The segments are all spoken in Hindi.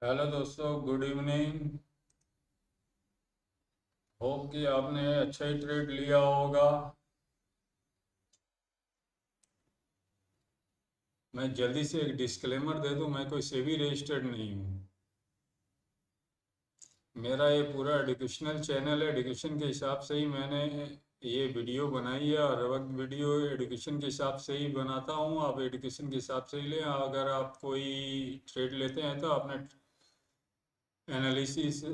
हेलो दोस्तों, गुड इवनिंग। होप कि आपने अच्छा ही ट्रेड लिया होगा। मैं जल्दी से एक डिस्क्लेमर दे दूं, मैं कोई सेबी रजिस्टर्ड नहीं हूँ। मेरा ये पूरा एजुकेशनल चैनल है। एजुकेशन के हिसाब से ही मैंने ये वीडियो बनाई है, और वक्त वीडियो एजुकेशन के हिसाब से ही बनाता हूँ। आप एजुकेशन के हिसाब से ही लें। अगर आप कोई ट्रेड लेते हैं तो अपने एनालिसिस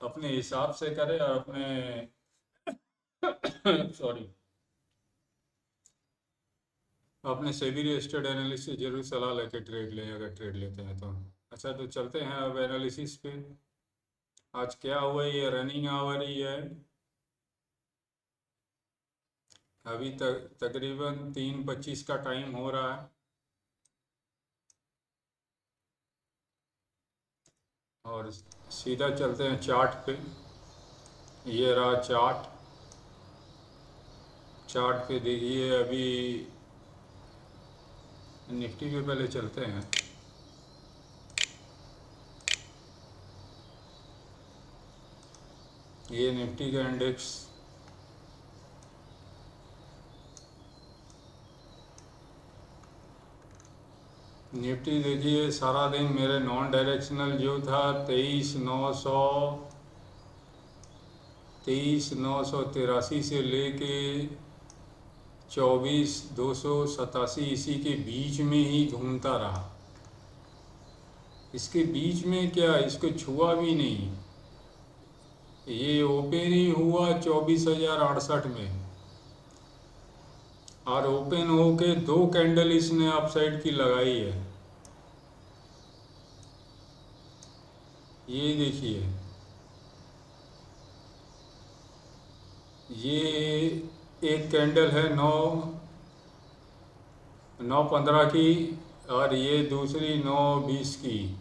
अपने हिसाब से करें, और अपने सॉरी, अपने सेबी रजिस्टर्ड एनालिस्ट से जरूर सलाह लेकर ट्रेड लें, अगर ट्रेड लेते हैं तो। अच्छा, तो चलते हैं अब एनालिसिस पे। आज क्या हुआ, ये रनिंग आवर ही है। अभी तक तकरीबन 3:25 का टाइम हो रहा है। और सीधा चलते हैं चार्ट पे। ये रहा चार्ट। चार्ट पे देखिए, अभी निफ्टी पे पहले चलते हैं। ये निफ्टी का इंडेक्स। निफ्टी देखिए, सारा दिन मेरे नॉन डायरेक्शनल जो था 23,983 से लेके 24,287 इसी के बीच में ही घूमता रहा। इसके बीच में क्या, इसको छुआ भी नहीं। ये ओपन ही हुआ 24,068 में, और ओपन होके दो कैंडल इसने अपसाइड की लगाई है। ये देखिए, ये एक कैंडल है 9:15 की, और ये दूसरी 9:20 की।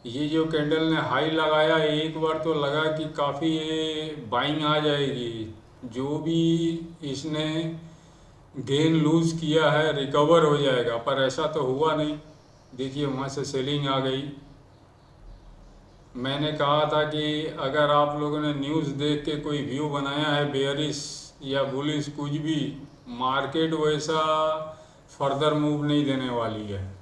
ये जो कैंडल ने हाई लगाया, एक बार तो लगा कि काफ़ी ये बाइंग आ जाएगी। जो भी इसने गेन लूज किया है रिकवर हो जाएगा, पर ऐसा तो हुआ नहीं। देखिए, वहाँ से सेलिंग आ गई। मैंने कहा था कि अगर आप लोगों ने न्यूज़ देख के कोई व्यू बनाया है बेयरिश या बुलिश कुछ भी, मार्केट वैसा फर्दर मूव नहीं देने वाली है।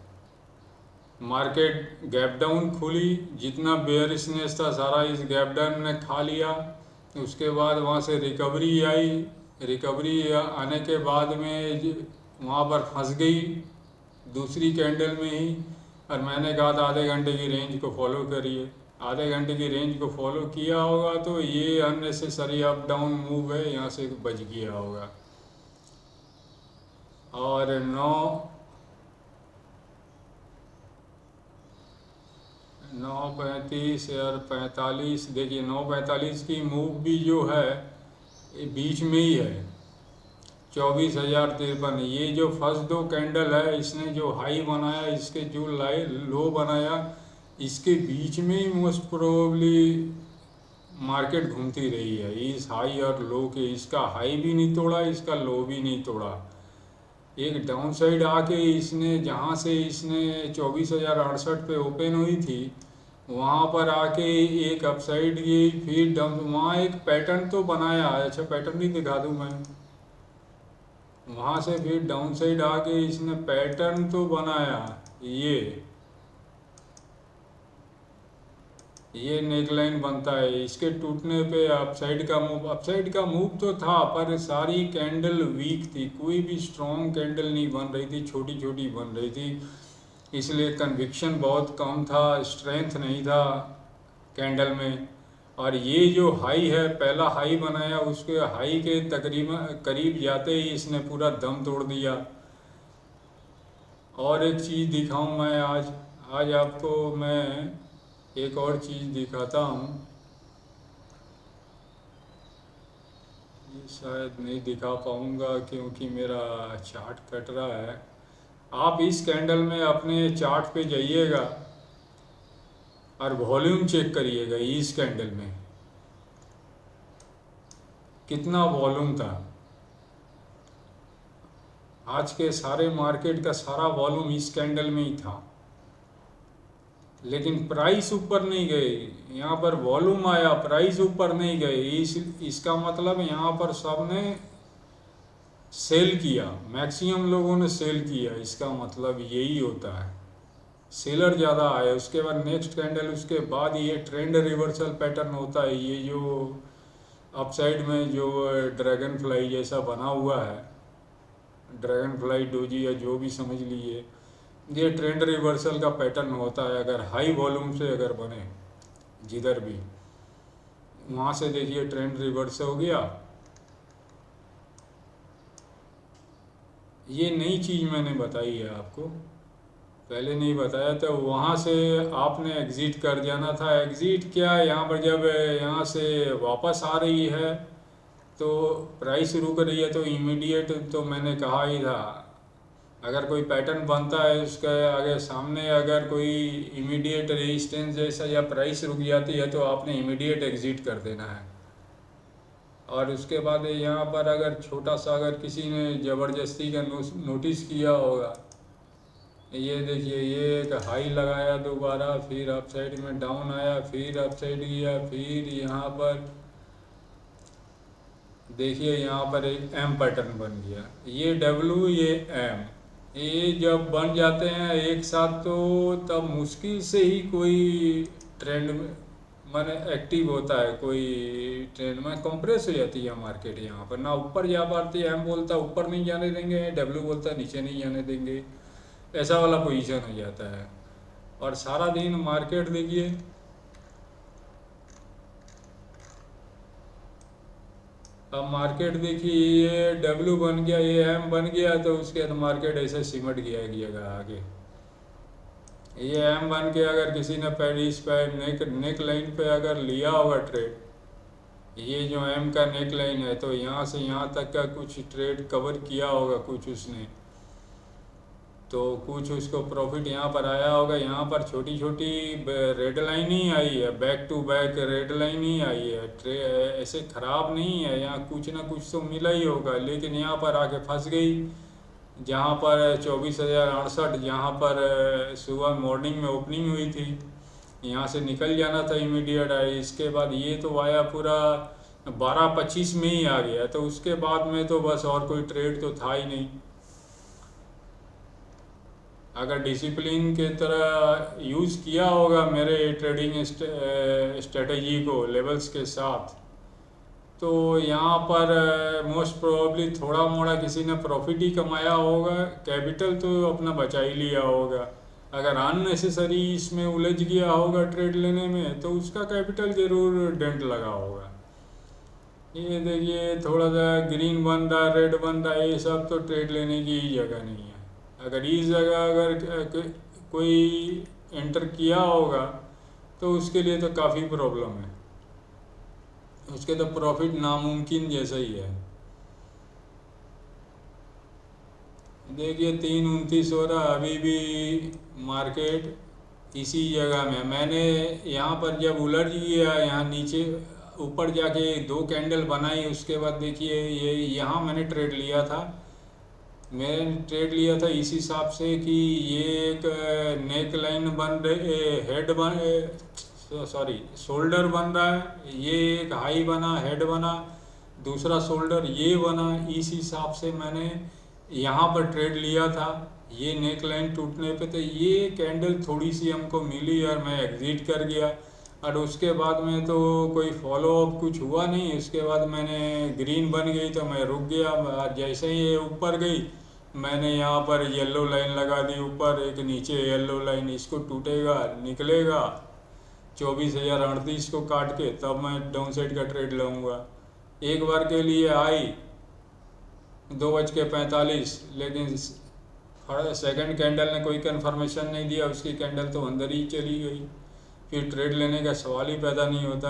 मार्केट गैप डाउन खुली, जितना बेयरिशनेस था सारा इस गैप डाउन ने खा लिया। उसके बाद वहाँ से रिकवरी आई। रिकवरी आने के बाद में वहाँ पर फंस गई दूसरी कैंडल में ही। और मैंने कहा था आधे घंटे की रेंज को फॉलो करिए। आधे घंटे की रेंज को फॉलो किया होगा तो ये अननेसेसरी अप डाउन मूव है, यहाँ से बच गया होगा। और 9:35 और 45, देखिए 9:45 की मूव भी जो है ये बीच में ही है। 24,053, ये जो फर्स्ट दो कैंडल है, इसने जो हाई बनाया, इसके जो लो बनाया, इसके बीच में ही मोस्ट प्रोबेबली मार्केट घूमती रही है। इस हाई और लो के, इसका हाई भी नहीं तोड़ा, इसका लो भी नहीं तोड़ा। एक डाउन साइड आके इसने, जहाँ से इसने 24,068 पे ओपन हुई थी, वहाँ पर आके एक अपसाइड गई, फिर डाउन। वहाँ एक पैटर्न तो बनाया है। अच्छा, पैटर्न भी दिखा दूँ मैं। वहाँ से फिर डाउन साइड आके इसने पैटर्न तो बनाया। ये नेकलाइन बनता है, इसके टूटने पे अपसाइड का मूव तो था, पर सारी कैंडल वीक थी। कोई भी स्ट्रॉन्ग कैंडल नहीं बन रही थी, छोटी छोटी बन रही थी। इसलिए कन्विक्शन बहुत कम था, स्ट्रेंथ नहीं था कैंडल में। और ये जो हाई है, पहला हाई बनाया, उसके हाई के तकरीबन करीब जाते ही इसने पूरा दम तोड़ दिया। और एक चीज़ दिखाऊं मैं आज। आज आपको मैं एक और चीज़ दिखाता हूँ। ये शायद नहीं दिखा पाऊँगा क्योंकि मेरा चार्ट कट रहा है। आप इस कैंडल में अपने चार्ट पे जाइएगा और वॉल्यूम चेक करिएगा। इस कैंडल में कितना वॉल्यूम था। आज के सारे मार्केट का सारा वॉल्यूम इस कैंडल में ही था। लेकिन प्राइस ऊपर नहीं गई। यहाँ पर वॉल्यूम आया, प्राइस ऊपर नहीं गई। इसका मतलब यहाँ पर सबने सेल किया, मैक्सिमम लोगों ने सेल किया, इसका मतलब यही होता है। सेलर ज़्यादा आए, उसके बाद नेक्स्ट कैंडल, उसके बाद ये ट्रेंड रिवर्सल पैटर्न होता है। ये जो अपसाइड में जो ड्रैगन फ्लाई जैसा बना हुआ है, ड्रैगन फ्लाई डोजी या जो भी समझ लीजिए, ये ट्रेंड रिवर्सल का पैटर्न होता है। अगर हाई वॉल्यूम से अगर बने जिधर भी, वहाँ से देखिए ट्रेंड रिवर्स हो गया। ये नई चीज़ मैंने बताई है आपको, पहले नहीं बताया। तो वहाँ से आपने एग्ज़िट कर जाना था। एग्ज़िट क्या, यहाँ पर जब यहाँ से वापस आ रही है तो प्राइस रुक रही है तो इमीडिएट, तो मैंने कहा ही था, अगर कोई पैटर्न बनता है उसके आगे सामने अगर कोई इमीडिएट रेजिस्टेंस जैसा या प्राइस रुक जाती है तो आपने इमीडिएट एग्ज़िट कर देना है। और उसके बाद यहाँ पर अगर छोटा सा अगर किसी ने ज़बरदस्ती का नोटिस किया होगा, ये देखिए ये एक हाई लगाया दोबारा, फिर अप साइड में डाउन आया, फिर अप साइड गया, फिर यहाँ पर देखिए यहाँ पर एक एम पैटर्न बन गया। ये डब्ल्यू, ये एम, ये जब बन जाते हैं एक साथ तो तब मुश्किल से ही कोई ट्रेंड में माने एक्टिव होता है। कोई ट्रेंड में कंप्रेस हो जाती है मार्केट, यहाँ पर ना ऊपर जा पाती है। एम बोलता है ऊपर नहीं जाने देंगे, डब्ल्यू बोलता है नीचे नहीं जाने देंगे, ऐसा वाला पोजीशन हो जाता है। और सारा दिन मार्केट देखिए, अब मार्केट देखिए ये डब्ल्यू बन गया, ये एम बन गया, तो उसके बाद मार्केट ऐसे सिमट गया आगे। ये एम बन के अगर किसी ने पेरिस पे नेक लाइन पे अगर लिया होगा ट्रेड, ये जो एम का नेक लाइन है, तो यहाँ से यहाँ तक का कुछ ट्रेड कवर किया होगा कुछ उसने, तो कुछ उसको प्रॉफिट यहाँ पर आया होगा। यहाँ पर छोटी छोटी रेड लाइन ही आई है, back to back red line ही आई है। ऐसे ख़राब नहीं है, यहाँ कुछ ना कुछ तो मिला ही होगा, लेकिन यहाँ पर आके फंस गई। जहाँ पर 24,068, जहाँ पर सुबह मॉर्निंग में ओपनिंग हुई थी, यहाँ से निकल जाना था इमीडिएट आई। इसके बाद ये तो आया पूरा 12:25 में ही आ गया, तो उसके बाद में तो बस और कोई ट्रेड तो था ही नहीं। अगर डिसिप्लिन के तरह यूज़ किया होगा मेरे ट्रेडिंग स्ट्रेटजी को लेवल्स के साथ, तो यहाँ पर मोस्ट प्रोबेबली थोड़ा मोड़ा किसी ने प्रॉफिट ही कमाया होगा, कैपिटल तो अपना बचा ही लिया होगा। अगर अननेसेसरी इसमें उलझ गया होगा ट्रेड लेने में तो उसका कैपिटल ज़रूर डेंट लगा होगा। ये देखिए थोड़ा सा ग्रीन बन रहा, रेड बन रहा, ये सब तो ट्रेड लेने की ही जगह नहीं है। अगर इस जगह अगर कोई एंटर किया होगा तो उसके लिए तो काफ़ी प्रॉब्लम है, उसके तो प्रॉफिट नामुमकिन जैसा ही है। देखिए 3:29 हो रहा, अभी भी मार्केट इसी जगह में। मैंने यहाँ पर जब उलझ गया, यहाँ नीचे ऊपर जाके 2 कैंडल बनाई, उसके बाद देखिए ये यहाँ मैंने ट्रेड लिया था। मैंने ट्रेड लिया था इस हिसाब से कि ये एक नेक लाइन बन रही, हेड बन, सॉरी शोल्डर बन रहा है, ये एक हाई बना, हेड बना, दूसरा शोल्डर ये बना। इस हिसाब से मैंने यहाँ पर ट्रेड लिया था। ये नेक लाइन टूटने पे तो ये कैंडल थोड़ी सी हमको मिली और मैं एग्जिट कर गया। और उसके बाद में तो कोई फॉलो अप कुछ हुआ नहीं। उसके बाद मैंने ग्रीन बन गई तो मैं रुक गया, और जैसे ही ये ऊपर गई मैंने यहाँ पर येलो लाइन लगा दी ऊपर, एक नीचे येलो लाइन, इसको टूटेगा निकलेगा 24,038 को काट के, तब मैं डाउन साइड का ट्रेड लूँगा। एक बार के लिए आई 2:45, लेकिन सेकंड कैंडल ने कोई कंफर्मेशन नहीं दिया, उसकी कैंडल तो अंदर ही चली गई, फिर ट्रेड लेने का सवाल ही पैदा नहीं होता।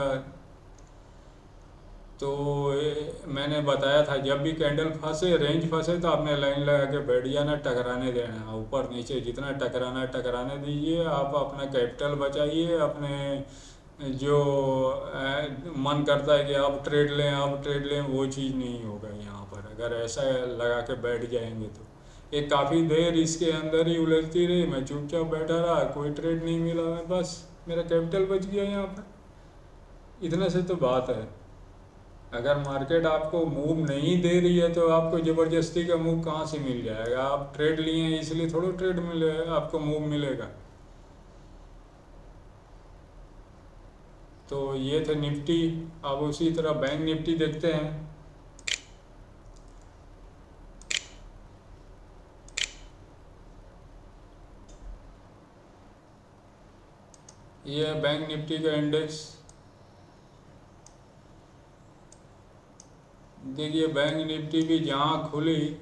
तो मैंने बताया था जब भी कैंडल फंसे, रेंज फंसे, तो आपने लाइन लगा के बैठ जाना, टकराने देना, ऊपर नीचे जितना टकराना है टकराने दीजिए। आप अपना कैपिटल बचाइए, अपने जो मन करता है कि आप ट्रेड लें वो चीज़ नहीं होगा यहाँ पर, अगर ऐसा लगा के बैठ जाएंगे तो। ये काफ़ी देर इसके अंदर ही उलझती रही, मैं चुपचाप बैठा रहा, कोई ट्रेड नहीं मिला, मैं बस मेरा कैपिटल बच गया यहाँ पर। इतने से तो बात है। अगर मार्केट आपको मूव नहीं दे रही है तो आपको ज़बरदस्ती का मूव कहाँ से मिल जाएगा? आप ट्रेड लिए हैं इसलिए थोड़ा ट्रेड मिलेगा, आपको मूव मिलेगा। तो ये थे निफ्टी। अब उसी तरह बैंक निफ्टी देखते हैं। ये है बैंक निफ्टी का इंडेक्स। देखिए बैंक निफ्टी भी जहाँ खुली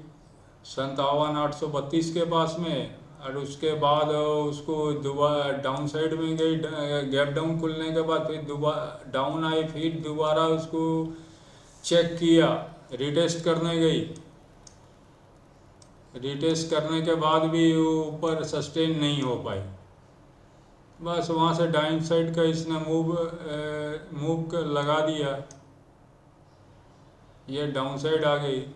57,832 के पास में, और उसके बाद उसको दोबारा डाउन साइड में गई, गैप डाउन खुलने के बाद फिर दोबारा डाउन आई, फिर दोबारा उसको चेक किया, रिटेस्ट करने गई, रिटेस्ट करने के बाद भी वो ऊपर सस्टेन नहीं हो पाई। बस वहाँ से डाउन साइड का इसने मूव लगा दिया, ये डाउन साइड आ गई।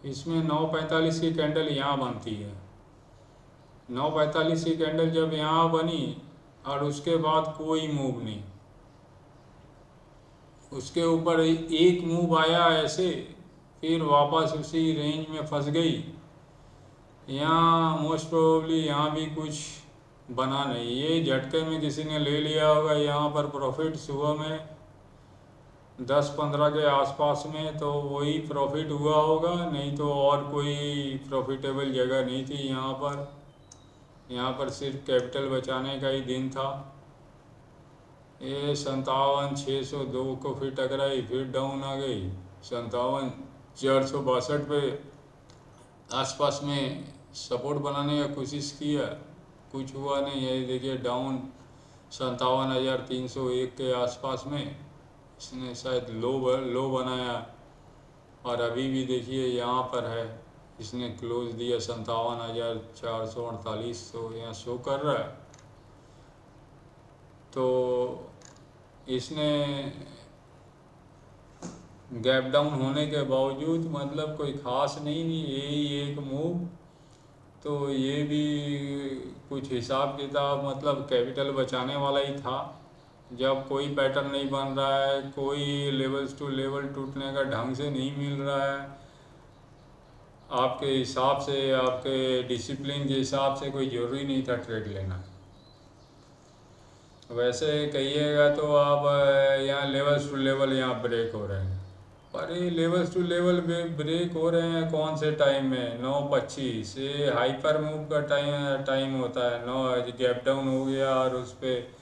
इसमें 9:45 की कैंडल यहाँ बनती है। 9:45 की कैंडल जब यहाँ बनी और उसके बाद कोई मूव नहीं, उसके ऊपर एक मूव आया ऐसे, फिर वापस उसी रेंज में फंस गई। यहाँ मोस्ट प्रोबेबली यहाँ भी कुछ बना नहीं, ये झटके में किसी ने ले लिया होगा। यहाँ पर प्रॉफिट सुबह में 10-15 के आसपास में, तो वही प्रॉफिट हुआ होगा, नहीं तो और कोई प्रॉफिटेबल जगह नहीं थी यहाँ पर। यहाँ पर सिर्फ कैपिटल बचाने का ही दिन था। ये 57,602 को फिर टकराई, फिर डाउन आ गई 57,462 पे आसपास में सपोर्ट बनाने का कोशिश किया, कुछ हुआ नहीं। ये देखिए डाउन 57,301 के आसपास में इसने शायद लो बनाया, और अभी भी देखिए यहाँ पर है, इसने क्लोज दिया 57,448, तो यहाँ शो कर रहा है। तो इसने गैप डाउन होने के बावजूद मतलब कोई ख़ास नहीं, यही एक मूव, तो ये भी कुछ हिसाब किताब मतलब कैपिटल बचाने वाला ही था। जब कोई पैटर्न नहीं बन रहा है, कोई लेवल्स टू लेवल टूटने का ढंग से नहीं मिल रहा है, आपके हिसाब से, आपके डिसिप्लिन के हिसाब से कोई ज़रूरी नहीं था ट्रेड लेना। वैसे कहिएगा तो आप यहाँ लेवल्स टू लेवल यहाँ ब्रेक हो रहे हैं, पर ये लेवल्स टू लेवल ब्रेक हो रहे हैं कौन से टाइम में? 9:25 ये हाइपर मूव का टाइम होता है। 9 गैप डाउन हो गया और उस पर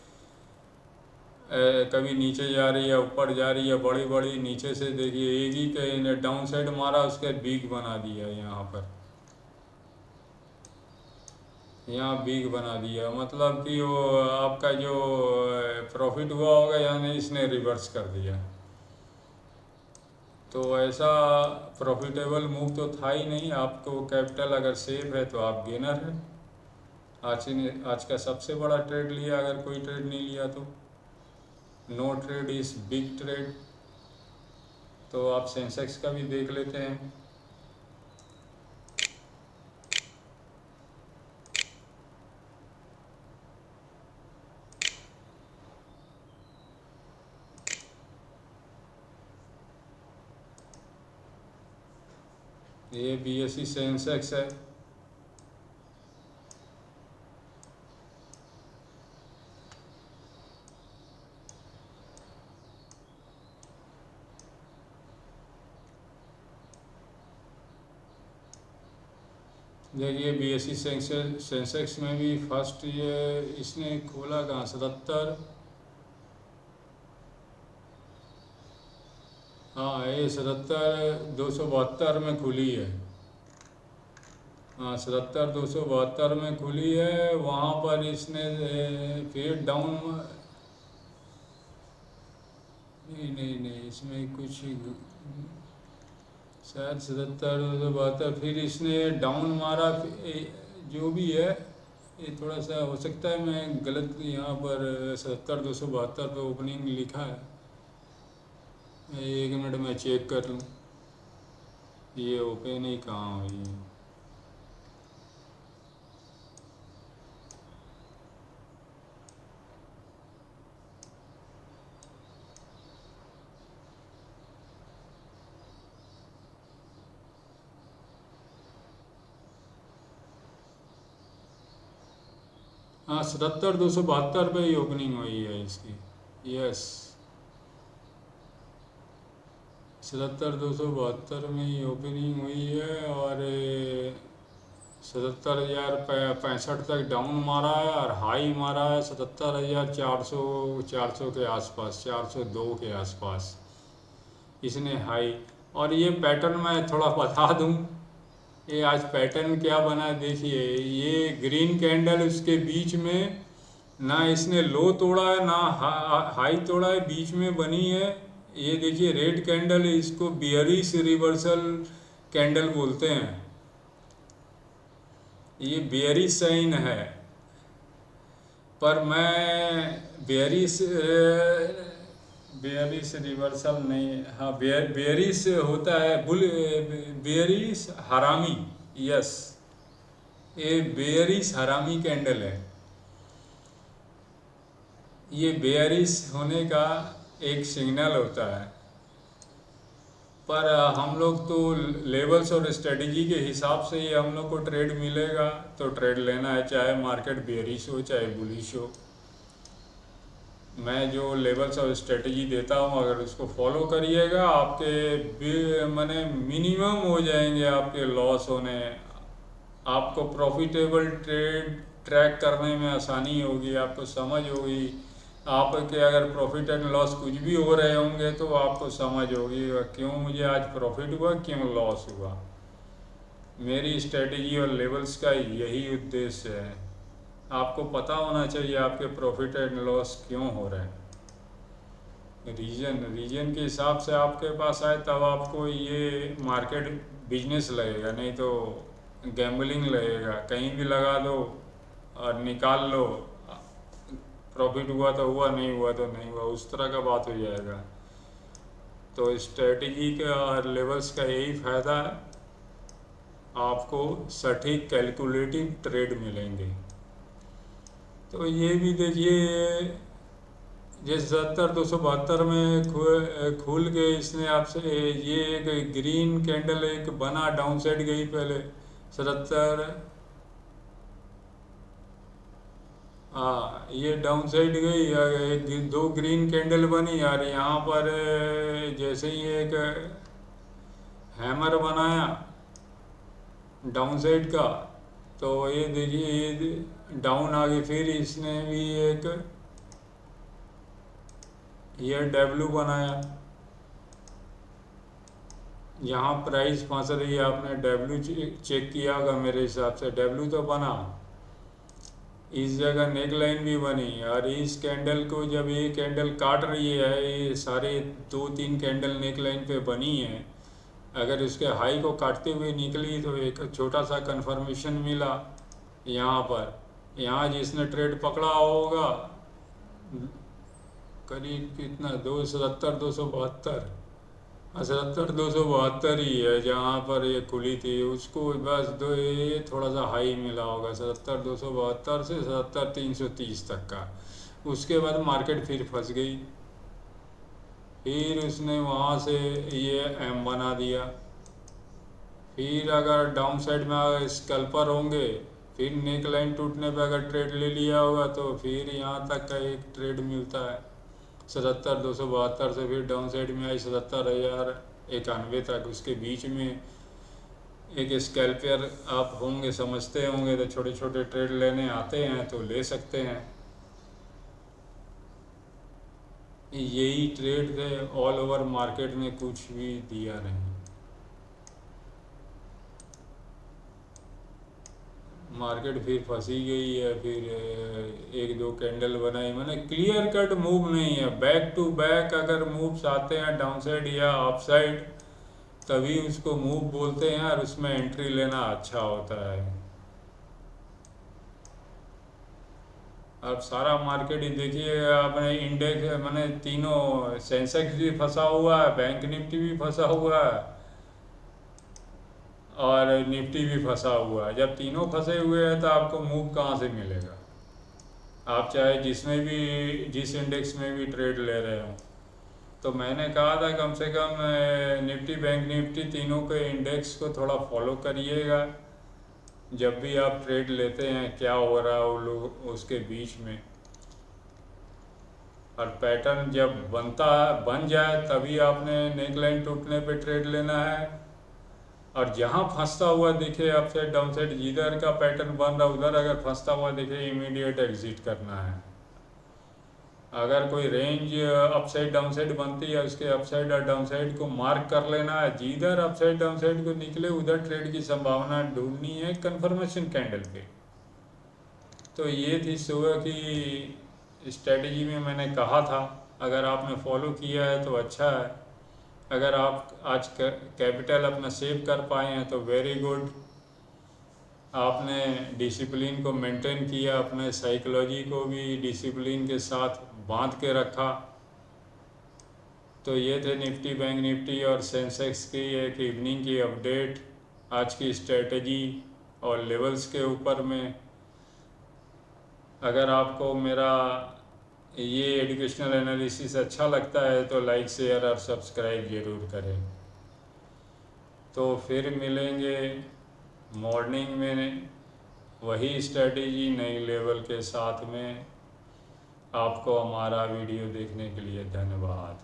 कभी नीचे जा रही है, ऊपर जा रही है, बड़ी बड़ी नीचे से देखिए एक ही के डाउन साइड मारा, उसके बीक बना दिया यहाँ पर, यहाँ बीक बना दिया, मतलब कि वो आपका जो प्रॉफिट हुआ होगा यानी इसने रिवर्स कर दिया। तो ऐसा प्रॉफिटेबल मूव तो था ही नहीं। आपको कैपिटल अगर सेफ है तो आप गेनर हैं। आज का सबसे बड़ा ट्रेड लिया, अगर कोई ट्रेड नहीं लिया तो no trade is big trade. तो आप सेंसेक्स का भी देख लेते हैं। ये BSE सेंसेक्स है। देखिए BSE सेंसेक्स में भी फर्स्ट ये इसने खोला कहाँ, 77, हाँ ये 77,272 में खुली है। हाँ 77,272 में खुली है। वहाँ पर इसने फिर डाउन, नहीं नहीं नहीं, इसमें कुछ शायद 77 फिर इसने डाउन मारा, जो भी है ये थोड़ा सा हो सकता है मैं गलत यहाँ पर 77 272 पे ओपनिंग लिखा है। एक मिनट में चेक कर लूँ ये ओपन ही कहाँ हुई है। हाँ 77 272 पे ही ओपनिंग हुई है इसकी। यस 77 272 में ही ओपनिंग हुई है और 77,065 तक डाउन मारा है और हाई मारा है 77,400 के आसपास, 402 के आसपास इसने हाई। और ये पैटर्न मैं थोड़ा बता दूं, ये आज पैटर्न क्या बना है देखिए। ये ग्रीन कैंडल उसके बीच में ना इसने लो तोड़ा है ना हाई तोड़ा है, बीच में बनी है। ये देखिए रेड कैंडल, इसको बियरिश रिवर्सल कैंडल बोलते हैं। ये बियरिश साइन है, पर मैं बियरिश रिवर्सल नहीं, हाँ बियरिश होता है बियरिश हरामी। यस ये बियरिश हरामी कैंडल है। ये बेयरिश होने का एक सिग्नल होता है, पर हम लोग तो लेवल्स और स्ट्रेटजी के हिसाब से ही हम लोग को ट्रेड मिलेगा तो ट्रेड लेना है, चाहे मार्केट बेयरिश हो चाहे बुलिश हो। मैं जो लेवल्स और स्ट्रेटजी देता हूँ अगर उसको फॉलो करिएगा आपके माने मिनिमम हो जाएंगे आपके लॉस होने, आपको प्रॉफिटेबल ट्रेड ट्रैक करने में आसानी होगी, आपको समझ होगी। आपके अगर प्रॉफिट एंड लॉस कुछ भी हो रहे होंगे तो आपको समझ होगी क्यों मुझे आज प्रॉफिट हुआ क्यों लॉस हुआ। मेरी स्ट्रेटजी और लेवल्स का यही उद्देश्य है, आपको पता होना चाहिए आपके प्रॉफिट एंड लॉस क्यों हो रहे हैं। रीजन के हिसाब से आपके पास आए तब आपको ये मार्केट बिजनेस लगेगा, नहीं तो गैम्बलिंग लगेगा। कहीं भी लगा दो और निकाल लो, प्रॉफिट हुआ तो हुआ, नहीं हुआ तो नहीं हुआ, उस तरह का बात हो जाएगा। तो स्ट्रेटजी का और लेवल्स का यही फ़ायदा है, आपको सटीक कैलकुलेटिव ट्रेड मिलेंगे। तो ये भी देखिए जैसे 77 272 में खुल के इसने आपसे ये एक ग्रीन कैंडल एक बना, डाउन साइड गई पहले 77, हाँ ये डाउन साइड गई, एक दो ग्रीन कैंडल बनी यार। यहाँ पर जैसे ही एक हैमर बनाया डाउन साइड का, तो ये देखिए ये डाउन आ गई। फिर इसने भी एक ये डब्ल्यू बनाया, यहाँ प्राइस फंस रही है, आपने डब्ल्यू चेक किया होगा मेरे हिसाब से, डब्ल्यू तो बना। इस जगह नेक लाइन भी बनी और इस कैंडल को जब ये कैंडल काट रही है, ये सारे 2-3 कैंडल नेक लाइन पे बनी है, अगर उसके हाई को काटते हुए निकली तो एक छोटा सा कंफर्मेशन मिला यहाँ पर। यहाँ जिसने ट्रेड पकड़ा होगा करीब कितना 270 272, 77 272 ही है जहाँ पर ये खुली थी, उसको बस दो ये थोड़ा सा हाई मिला होगा 77 272 से 77 330 तक का। उसके बाद मार्केट फिर फंस गई, फिर उसने वहाँ से ये एम बना दिया। फिर अगर डाउन साइड में अगर स्कैल्पर होंगे, फिर नेक लाइन टूटने पे अगर ट्रेड ले लिया होगा तो फिर यहाँ तक का एक ट्रेड मिलता है 77 272 से। फिर डाउन साइड में आई 77,091 तक, उसके बीच में एक स्कैल्पर आप होंगे समझते होंगे तो छोटे छोटे ट्रेड लेने आते हैं तो ले सकते हैं। यही ट्रेड थे, ऑल ओवर मार्केट में कुछ भी दिया नहीं। मार्केट फिर फंसी गई है, फिर एक दो कैंडल बनाई, मैंने क्लियर कट मूव नहीं है। बैक टू बैक अगर मूव्स आते हैं डाउन साइड या अप साइड तभी उसको मूव बोलते हैं और उसमें एंट्री लेना अच्छा होता है। अब सारा मार्केट ही देखिए, आपने इंडेक्स मैंने तीनों, सेंसेक्स भी फंसा हुआ है, बैंक निफ्टी भी फंसा हुआ है और निफ्टी भी फंसा हुआ है। जब तीनों फंसे हुए हैं तो आपको मूव कहाँ से मिलेगा, आप चाहे जिसमें भी, जिस इंडेक्स में भी ट्रेड ले रहे हो। तो मैंने कहा था कम से कम निफ्टी, बैंक निफ्टी तीनों के इंडेक्स को थोड़ा फॉलो करिएगा जब भी आप ट्रेड लेते हैं, क्या हो रहा है वो लोग उसके बीच में। और पैटर्न जब बन जाए तभी आपने नेक लाइन टूटने पे ट्रेड लेना है। और जहाँ फंसता हुआ दिखे अपसाइड डाउन साइड, जिधर का पैटर्न बन रहा उधर अगर फंसता हुआ दिखे, इमीडिएट एग्जिट करना है। अगर कोई रेंज अपसाइड डाउन साइड बनती है, उसके अपसाइड और डाउन साइड को मार्क कर लेना है, जिधर अपसाइड डाउन साइड को निकले उधर ट्रेड की संभावना ढूंढनी है कंफर्मेशन कैंडल पे। तो ये थी सुबह की स्ट्रेटजी में मैंने कहा था, अगर आपने फॉलो किया है तो अच्छा है। अगर आप आज कैपिटल अपना सेव कर पाए हैं तो वेरी गुड, आपने डिसिप्लिन को मेंटेन किया, अपने साइकोलॉजी को भी डिसिप्लिन के साथ बांध के रखा। तो ये थे निफ्टी, बैंक निफ्टी और सेंसेक्स की एक इवनिंग की अपडेट, आज की स्ट्रेटजी और लेवल्स के ऊपर में। अगर आपको मेरा ये एजुकेशनल एनालिसिस अच्छा लगता है तो लाइक, शेयर और सब्सक्राइब ज़रूर करें। तो फिर मिलेंगे मॉर्निंग में वही स्ट्रेटजी नई लेवल के साथ में। आपको हमारा वीडियो देखने के लिए धन्यवाद।